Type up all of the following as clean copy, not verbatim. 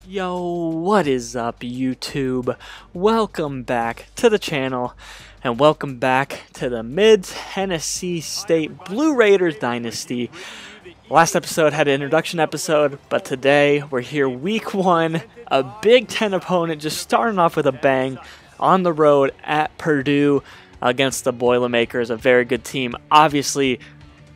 Yo, what is up, YouTube? Welcome back to the channel, and welcome back to the Mid-Tennessee State Blue Raiders Dynasty. Last episode had an introduction episode, but today we're here week one, a Big Ten opponent just starting off with a bang on the road at Purdue against the Boilermakers, a very good team, obviously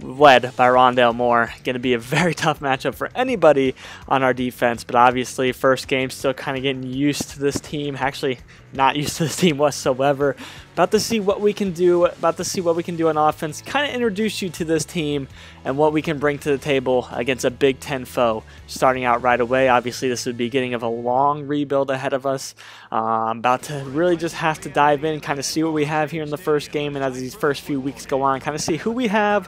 led by Rondale Moore. Going to be a very tough matchup for anybody on our defense, but obviously first game, still kind of getting used to this team. Actually, not used to this team whatsoever. About to see what we can do. About to see what we can do on offense. Kind of introduce you to this team and what we can bring to the table against a Big Ten foe. Starting out right away, obviously this would be beginning of a long rebuild ahead of us. I'm about to really just have to dive in and kind of see what we have here in the first game, and as these first few weeks go on, kind of see who we have,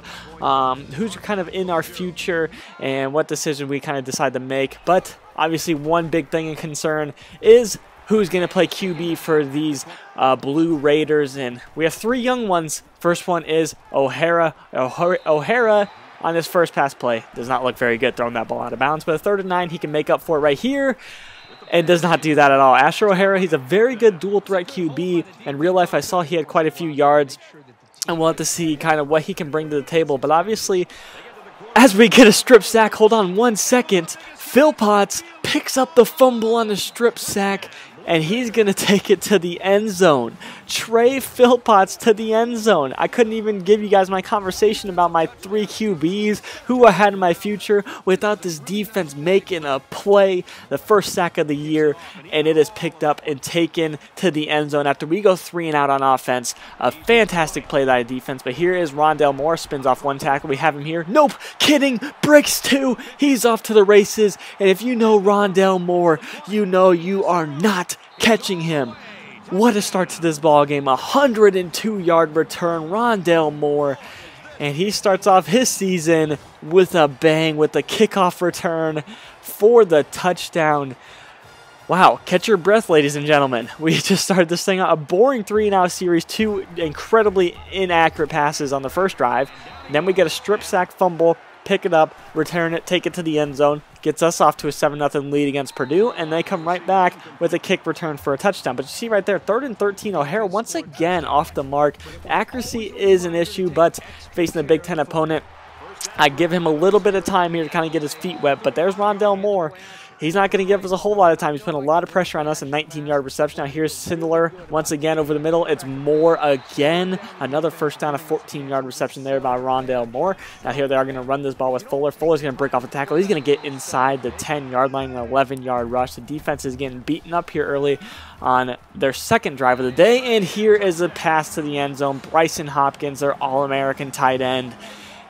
who's kind of in our future, and what decision we kind of decide to make. But obviously one big thing in concern is who's going to play QB for these Blue Raiders, and we have three young ones. First one is O'Hara on his first pass play. Does not look very good throwing that ball out of bounds, but a 3rd and 9, he can make up for it right here. And does not do that at all. Asher O'Hara, he's a very good dual threat QB. In real life, I saw he had quite a few yards, and we'll have to see kind of what he can bring to the table. But obviously, as we get a strip sack, hold on 1 second, Phil Potts picks up the fumble on the strip sack, and he's going to take it to the end zone. Trey Philpotts to the end zone. I couldn't even give you guys my conversation about my 3 QBs, who I had in my future, without this defense making a play, the first sack of the year, and it is picked up and taken to the end zone after we go 3 and out on offense. A fantastic play by defense, but here is Rondale Moore, spins off 1 tackle. We have him here. Nope, kidding, breaks 2. He's off to the races, and if you know Rondale Moore, you know you are not catching him. What a start to this ball game. 102-yard return, Rondale Moore, and he starts off his season with a bang with the kickoff return for the touchdown. Wow, catch your breath, ladies and gentlemen. We just started this thing out. A boring 3-and-out series, 2 incredibly inaccurate passes on the first drive. And then we get a strip sack fumble, pick it up, return it, take it to the end zone, gets us off to a 7-0 lead against Purdue, and they come right back with a kick return for a touchdown. But you see right there, 3rd and 13, O'Hara once again off the mark. Accuracy is an issue, but facing a Big Ten opponent, I give him a little bit of time here to kind of get his feet wet, but there's Rondale Moore. He's not going to give us a whole lot of time. He's putting a lot of pressure on us. A 19-yard reception. Now here's Sindler once again over the middle. It's Moore again. Another first down, a 14-yard reception there by Rondale Moore. Now here they are going to run this ball with Fuller. Fuller's going to break off a tackle. He's going to get inside the 10-yard line, an 11-yard rush. The defense is getting beaten up here early on their second drive of the day. And here is a pass to the end zone. Bryson Hopkins, their All-American tight end,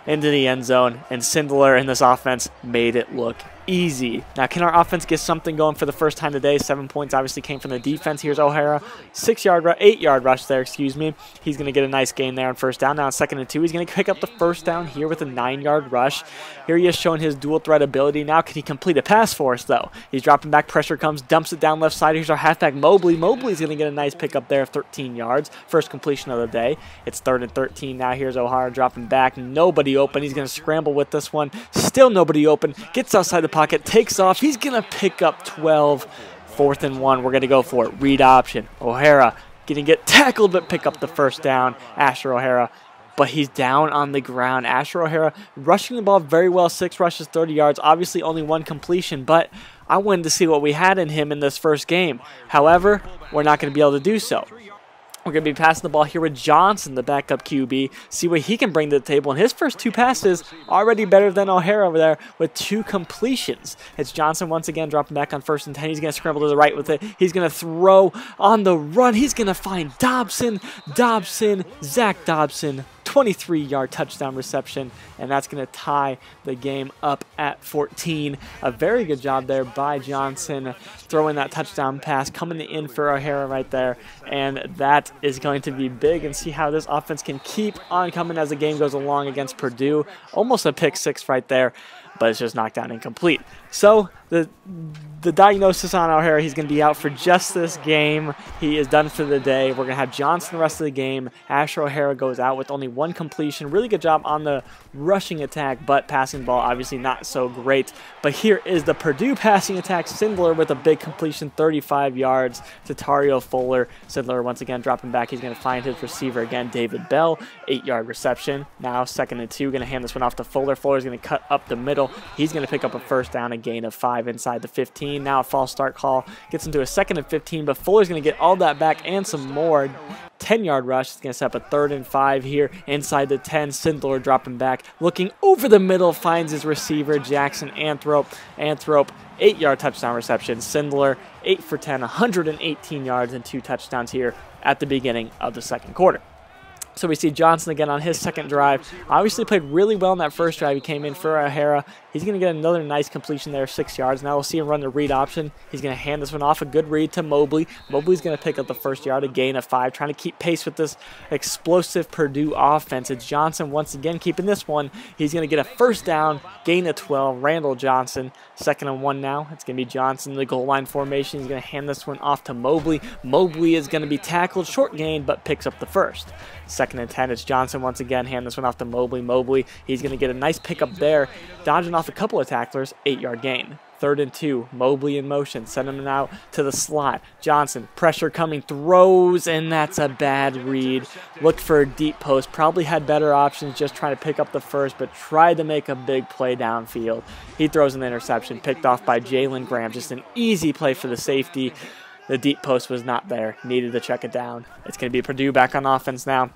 into the end zone. And Sindler in this offense made it look easy. Now, can our offense get something going for the first time today? 7 points obviously came from the defense. Here's O'Hara, 8-yard rush there, excuse me. He's going to get a nice gain there on first down. Now on 2nd and 2, he's going to pick up the first down here with a 9-yard rush. Here he is showing his dual threat ability. Now can he complete a pass for us, though? He's dropping back, pressure comes, dumps it down left side. Here's our halfback, Mobley. Mobley's going to get a nice pickup there of 13 yards. First completion of the day. It's 3rd and 13 now. Here's O'Hara dropping back. Nobody open. He's going to scramble with this one. Still nobody open. Gets outside the pocket, takes off. He's going to pick up 12. 4th and 1. We're going to go for it. Read option. O'Hara going to get tackled but pick up the first down. Asher O'Hara, but he's down on the ground. Asher O'Hara rushing the ball very well. 6 rushes, 30 yards. Obviously only 1 completion, but I wanted to see what we had in him in this first game. However, we're not going to be able to do so. We're going to be passing the ball here with Johnson, the backup QB, see what he can bring to the table. And his first 2 passes already better than O'Hara over there with 2 completions. It's Johnson once again dropping back on 1st and 10. He's going to scramble to the right with it. He's going to throw on the run. He's going to find Dobson, Zach Dobson. 23-yard touchdown reception, and that's going to tie the game up at 14. A very good job there by Johnson, throwing that touchdown pass, coming in for O'Hara right there, and that is going to be big, and see how this offense can keep on coming as the game goes along against Purdue. Almost a pick 6 right there. but it's just knocked down incomplete. So the diagnosis on O'Hara, he's going to be out for just this game. He is done for the day. We're going to have Johnson the rest of the game. Asher O'Hara goes out with only 1 completion. Really good job on the rushing attack, but passing ball obviously not so great. But here is the Purdue passing attack. Sindler with a big completion, 35 yards to Tario Fuller. Sindler once again dropping back. He's going to find his receiver again, David Bell, 8-yard reception. Now 2nd and 2, going to hand this one off to Fuller. Fuller's going to cut up the middle. He's going to pick up a first down, a gain of 5 inside the 15. Now a false start call gets into a 2nd and 15, but Fuller's going to get all that back and some more. 10-yard rush. He's going to set up a 3rd and 5 here inside the 10. Sindler dropping back, looking over the middle, finds his receiver, Jackson Anthrop. 8-yard touchdown reception. Sindler 8 for 10, 118 yards and 2 touchdowns here at the beginning of the 2nd quarter. So we see Johnson again on his 2nd drive. Obviously played really well in that 1st drive. He came in for O'Hara. He's going to get another nice completion there, 6 yards. Now we'll see him run the read option. He's going to hand this one off, a good read to Mobley. Mobley's going to pick up the 1st yard, a gain of 5, trying to keep pace with this explosive Purdue offense. It's Johnson once again keeping this one. He's going to get a 1st down, gain of 12. Randall Johnson, 2nd and 1 now. It's going to be Johnson in the goal line formation. He's going to hand this one off to Mobley. Mobley is going to be tackled, short gain, but picks up the 1st. 2nd and 10, it's Johnson once again. Hand this one off to Mobley. Mobley, he's going to get a nice pickup there, dodging off a couple of tacklers, 8-yard gain. 3rd and 2, Mobley in motion, send him out to the slot. Johnson, pressure coming, throws, and that's a bad read. Looked for a deep post, probably had better options, just trying to pick up the 1st, but tried to make a big play downfield. He throws an interception, picked off by Jalen Graham. Just an easy play for the safety. The deep post was not there, needed to check it down. It's going to be Purdue back on offense now.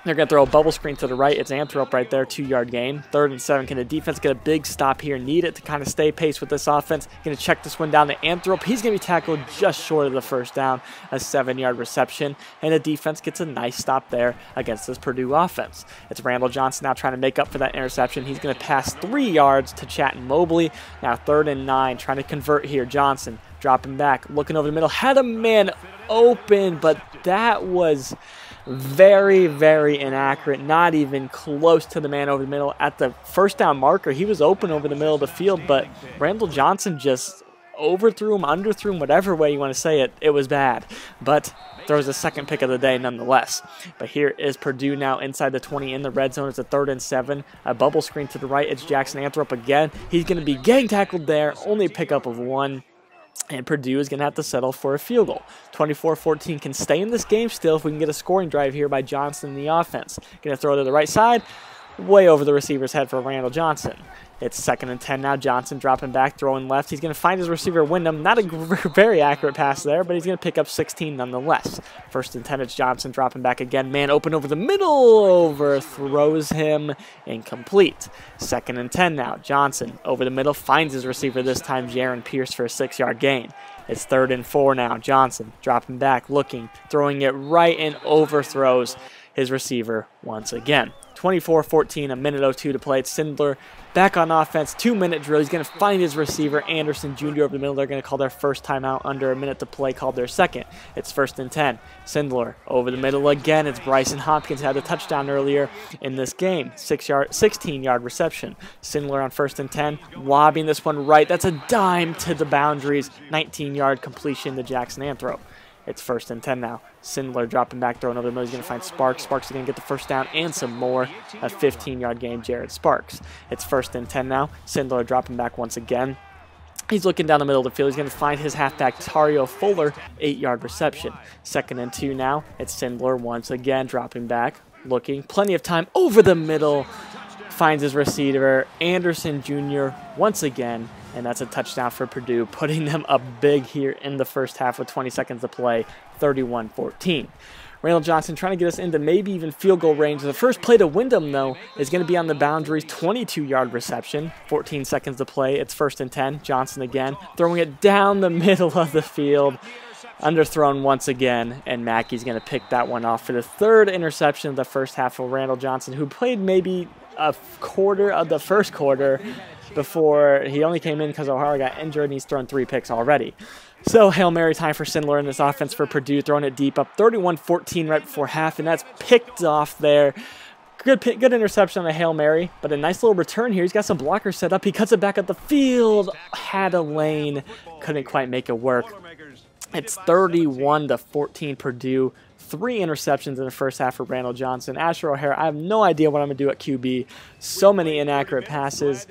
They're going to throw a bubble screen to the right. It's Anthrop right there, 2-yard gain. 3rd and 7. Can the defense get a big stop here? Need it to kind of stay pace with this offense. Going to check this one down to Anthrop. He's going to be tackled just short of the 1st down. A 7-yard reception. And the defense gets a nice stop there against this Purdue offense. It's Randall Johnson now trying to make up for that interception. He's going to pass 3 yards to Chatton Mobley. Now 3rd and 9. Trying to convert here. Johnson dropping back. Looking over the middle. Had a man open, but that was very, very inaccurate. Not even close to the man over the middle. At the 1st down marker, he was open over the middle of the field, but Randall Johnson just overthrew him, underthrew him, whatever way you want to say it. It was bad, but throws a 2nd pick of the day nonetheless. But here is Purdue now inside the 20 in the red zone. It's a 3rd and 7. A bubble screen to the right. It's Jackson Anthrop again. He's going to be gang tackled there. Only a pickup of 1. And Purdue is going to have to settle for a field goal. 24-14 can stay in this game still if we can get a scoring drive here by Johnson in the offense. Going to throw to the right side, way over the receiver's head for Randall Johnson. It's 2nd and 10 now. Johnson dropping back, throwing left. He's going to find his receiver, Wyndham. Not a very accurate pass there, but he's going to pick up 16 nonetheless. 1st and 10, it's Johnson dropping back again. Man open over the middle, overthrows him, incomplete. 2nd and 10 now. Johnson over the middle, finds his receiver this time, Jaron Pierce, for a 6-yard gain. It's 3rd and 4 now. Johnson dropping back, looking, throwing it right, and overthrows his receiver once again. 24-14, a minute 02 to play. It's Sindler back on offense, 2-minute drill. He's going to find his receiver, Anderson Jr. over the middle. They're going to call their 1st timeout under a minute to play, called their 2nd. It's 1st and 10. Sindler over the middle again. It's Bryson Hopkins, had a touchdown earlier in this game. 16-yard reception. Sindler on 1st and 10, lobbing this one right. That's a dime to the boundaries. 19-yard completion to Jackson Anthrop. It's 1st and 10 now. Sindler dropping back, throwing over the middle. He's going to find Sparks. Sparks is going to get the 1st down and some more. A 15-yard gain, Jared Sparks. It's 1st and 10 now. Sindler dropping back once again. He's looking down the middle of the field. He's going to find his halfback, Tario Fuller, 8-yard reception. 2nd and 2 now. It's Sindler once again dropping back, looking. Plenty of time over the middle. Finds his receiver, Anderson Jr. once again. And that's a touchdown for Purdue, putting them up big here in the 1st half with 20 seconds to play, 31-14. Randall Johnson trying to get us into maybe even field goal range. The first play to Wyndham, though, is going to be on the boundaries, 22-yard reception, 14 seconds to play. It's 1st and 10. Johnson again, throwing it down the middle of the field. Underthrown once again, and Mackey's going to pick that one off for the 3rd interception of the 1st half for Randall Johnson, who played maybe a quarter of the 1st quarter before he only came in because O'Hara got injured, and he's thrown 3 picks already. So Hail Mary time for Sindler in this offense for Purdue, throwing it deep up 31-14 right before half, and that's picked off there. Good interception on a Hail Mary, but a nice little return here. He's got some blockers set up. He cuts it back up the field. Had a lane. Couldn't quite make it work. It's 31-14 Purdue. 3 interceptions in the first half for Randall Johnson. Asher O'Hara, I have no idea what I'm going to do at QB. So many inaccurate passes.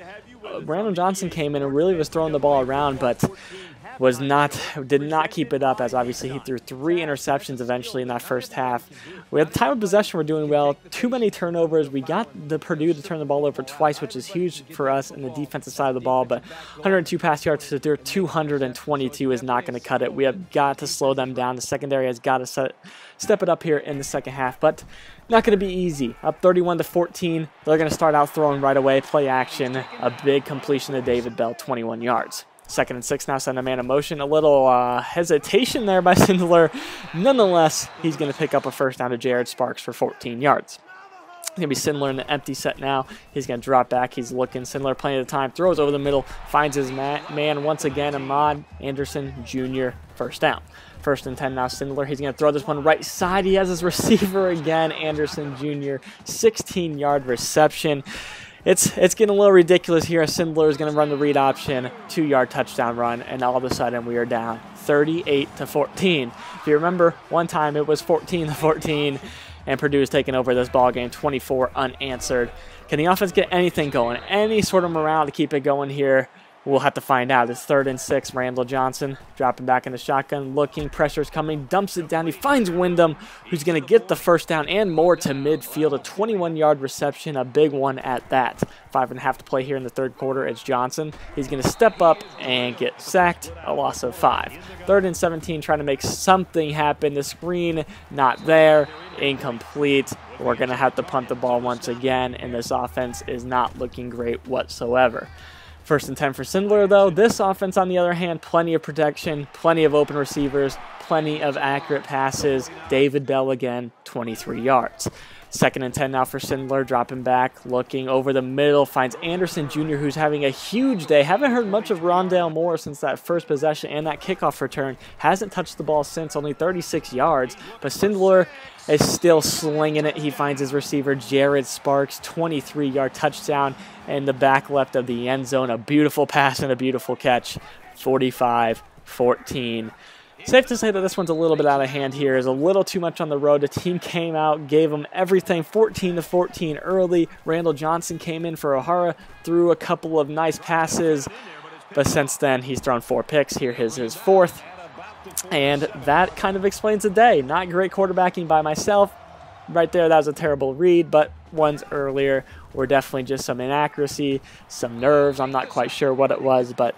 Randall Johnson came in and really was throwing the ball around, but did not keep it up, as obviously he threw 3 interceptions eventually in that first half. We had the time of possession, we're doing well. Too many turnovers. We got the Purdue to turn the ball over twice, which is huge for us in the defensive side of the ball, but 102 pass yards to their 222 is not going to cut it. We have got to slow them down. The secondary has got to step it up here in the second half, but not going to be easy. Up 31-14. They're going to start out throwing right away, play action, a big completion to David Bell, 21 yards. 2nd and 6 now, send a man in motion. A little hesitation there by Sindler. Nonetheless, he's going to pick up a first down to Jared Sparks for 14 yards. It's going to be Sindler in the empty set now. He's going to drop back. He's looking. Sindler plenty of time. Throws over the middle. Finds his man once again. Ahmad Anderson Jr. first down. 1st and 10 now, Sindler. He's going to throw this one right side. He has his receiver again, Anderson Jr. 16-yard reception. It's getting a little ridiculous here. Sindler is going to run the read option, 2-yard touchdown run, and all of a sudden we are down 38-14. If you remember, one time it was 14-14, and Purdue is taking over this ball game, 24 unanswered. Can the offense get anything going, any sort of morale to keep it going here? We'll have to find out. It's 3rd and 6. Randall Johnson dropping back in the shotgun, looking, pressure's coming, dumps it down. He finds Wyndham, who's going to get the first down and more to midfield. A 21-yard reception, a big one at that. 5.5 to play here in the 3rd quarter. It's Johnson. He's going to step up and get sacked. A loss of 5. 3rd and 17, trying to make something happen. The screen not there. Incomplete. We're going to have to punt the ball once again, and this offense is not looking great whatsoever. 1st and 10 for Sindler, though. This offense, on the other hand, plenty of protection, plenty of open receivers, plenty of accurate passes. David Bell again, 23 yards. 2nd and 10 now for Sindler, dropping back, looking over the middle, finds Anderson Jr., who's having a huge day. Haven't heard much of Rondale Moore since that first possession and that kickoff return. Hasn't touched the ball since, only 36 yards, but Sindler is still slinging it. He finds his receiver, Jared Sparks, 23-yard touchdown in the back left of the end zone. A beautiful pass and a beautiful catch, 45-14. Safe to say that this one's a little bit out of hand here. Is a little too much on the road. The team came out, gave them everything, 14-14 early. Randall Johnson came in for O'Hara, threw a couple of nice passes, but since then he's thrown 4 picks. Here is his 4th, and that kind of explains the day. Not great quarterbacking by myself. Right there, that was a terrible read, but ones earlier were definitely just some inaccuracy, some nerves. I'm not quite sure what it was, but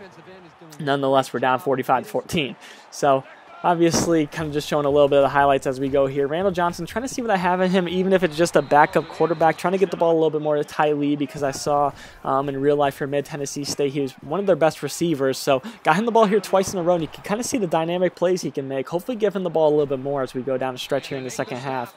nonetheless, we're down 45-14. So obviously kind of just showing a little bit of the highlights as we go here. Randall Johnson, trying to see what I have in him, even if it's just a backup quarterback, trying to get the ball a little bit more to Ty Lee, because I saw in real life for Mid-Tennessee State, he was one of their best receivers. So got him the ball here twice in a row, and you can kind of see the dynamic plays he can make. Hopefully give him the ball a little bit more as we go down the stretch here in the second half.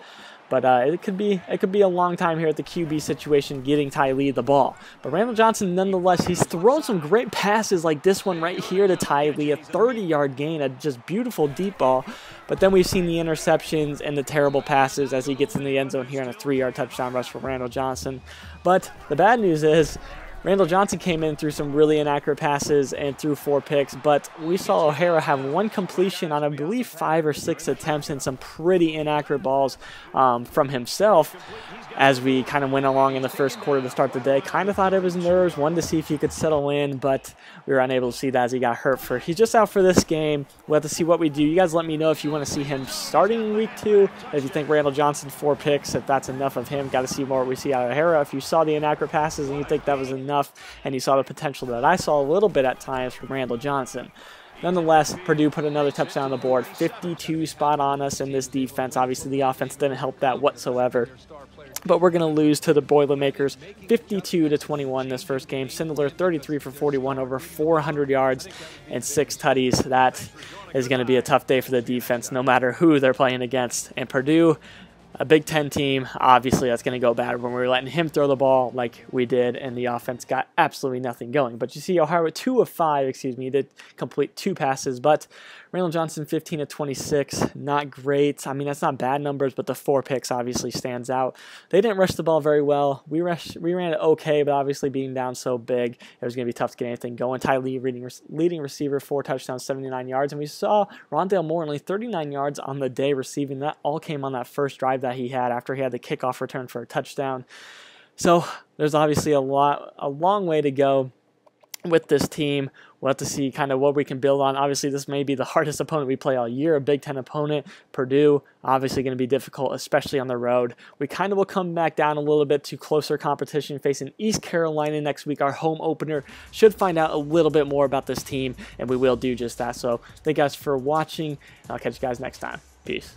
But it could be a long time here at the QB situation getting Ty Lee the ball. But Randall Johnson, nonetheless, he's thrown some great passes like this one right here to Ty Lee, a 30-yard gain, a just beautiful deep ball. But then we've seen the interceptions and the terrible passes as he gets in the end zone here on a 3-yard touchdown rush for Randall Johnson. But the bad news is Randall Johnson came in through some really inaccurate passes and threw 4 picks, but we saw O'Hara have 1 completion on, I believe, 5 or 6 attempts and some pretty inaccurate balls from himself as we kind of went along in the first quarter to start the day. Kind of thought it was nerves, wanted to see if he could settle in, but we were unable to see that as he got hurt. He's just out for this game. We'll have to see what we do. You guys let me know if you want to see him starting in week 2. If you think Randall Johnson 4 picks, if that's enough of him. Got to see more what we see out of O'Hara. If you saw the inaccurate passes and you think that was enough, and you saw the potential that I saw a little bit at times from Randall Johnson. Nonetheless, Purdue put another touchdown on the board, 52 spot on us in this defense. Obviously, the offense didn't help that whatsoever. But we're going to lose to the Boilermakers 52-21 this first game. Sindler 33 for 41, over 400 yards and 6 tutties. That is going to be a tough day for the defense no matter who they're playing against. And Purdue, a Big Ten team, obviously that's going to go bad when we're letting him throw the ball like we did, and the offense got absolutely nothing going. But you see Ohio 2 of 5, did complete 2 passes, but Randall Johnson 15 of 26, not great. I mean, that's not bad numbers, but the 4 picks obviously stands out. They didn't rush the ball very well. We ran it okay, but obviously being down so big, it was going to be tough to get anything going. Ty Lee, leading receiver, 4 touchdowns, 79 yards, and we saw Rondale Moore only 39 yards on the day receiving. That all came on that first drive that he had after he had the kickoff return for a touchdown. So there's obviously a long way to go with this team. We'll have to see kind of what we can build on. Obviously, this may be the hardest opponent we play all year, a Big Ten opponent. Purdue, obviously going to be difficult, especially on the road. We kind of will come back down a little bit to closer competition, facing East Carolina next week, our home opener. Should find out a little bit more about this team, and we will do just that. So thank you guys for watching, and I'll catch you guys next time. Peace.